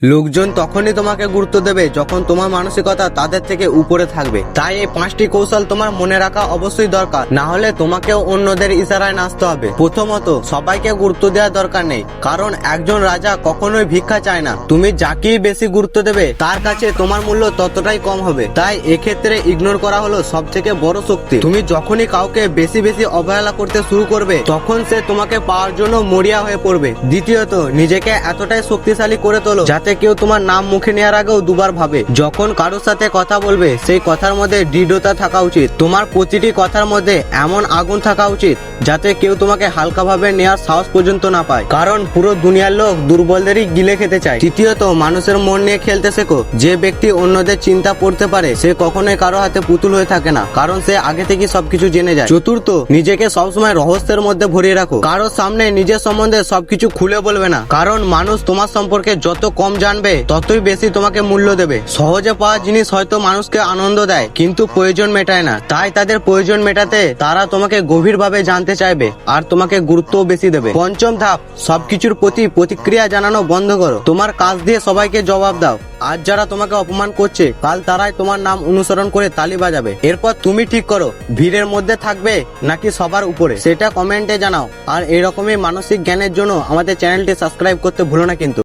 লোকজন তখনই তোমাকে গুরুত্ব দেবে যখন তোমার মানসিকতা তাদের থেকে উপরে থাকবে। তাই এই 5টি কৌশল তোমার মনে রাখা অবশ্যই দরকার, না হলে তোমাকেও অন্যদের ইশারায় নাচতে হবে। প্রথমত, সবাইকে গুরুত্ব দেওয়ার দরকার নেই, কারণ একজন রাজা কখনোই ভিক্ষা চায় না। তুমি যাকেই বেশি গুরুত্ব দেবে তার কাছে তোমার মূল্য ততটাই কম হবে। তাই এক্ষেত্রে ইগনোর করা হলো সব থেকে বড় শক্তি। তুমি যখনই কাউকে বেশি বেশি অবহেলা করতে শুরু করবে তখন সে তোমাকে পাওয়ার জন্য মরিয়া হয়ে পড়বে। দ্বিতীয়ত, নিজেকে এতটাই শক্তিশালী করে তোলো যাতে কেউ তোমার নাম মুখে নেওয়ার আগেও দুবার ভাবে। যখন কারোর সাথে কথা বলবে সেই কথার মধ্যে দৃঢ়তা থাকা উচিত। তোমার প্রতিটি কথার মধ্যে এমন আগুন থাকা উচিত যাতে কেউ তোমাকে হালকাভাবে নেওয়ার সাহস পর্যন্ত না পায়, কারণ পুরো দুনিয়ার লোক দুর্বলদেরই গিলে খেতে চায়। তৃতীয়ত, মানুষের মন নিয়ে খেলতে শেখো। যে ব্যক্তি অন্যদের চিন্তা পড়তে পারে সে কখনোই কারো হাতে পুতুল হয়ে থাকে না, কারণ সে আগে থেকে সবকিছু জেনে যায়। চতুর্থ, নিজেকে সবসময় রহস্যের মধ্যে ভরিয়ে রাখো। কারোর সামনে নিজের সম্বন্ধে সবকিছু খুলে বলবে না, কারণ মানুষ তোমার সম্পর্কে যত কম জানবে ততই বেশি তোমাকে মূল্য দেবে। সহজে পাওয়া জিনিস হয়তো মানুষকে আনন্দ দেয় কিন্তু প্রয়োজন মেটায় না। তাই তাদের প্রয়োজন মেটাতে তারা তোমাকে গভীরভাবে জানতে চাইবে আর তোমাকে গুরুত্বও বেশি দেবে। পঞ্চম ধাপ, সবকিছুর প্রতি প্রতিক্রিয়া জানানো বন্ধ করো। তোমার কাজ দিয়ে সবাইকে জবাব দাও। আজ যারা তোমাকে অপমান করছে কাল তারাই তোমার নাম অনুসরণ করে তালি বাজাবে। এরপর তুমি ঠিক করো ভিড়ের মধ্যে থাকবে নাকি সবার উপরে, সেটা কমেন্টে জানাও। আর এরকমই মানসিক জ্ঞানের জন্য আমাদের চ্যানেলটি সাবস্ক্রাইব করতে ভুলো না কিন্তু।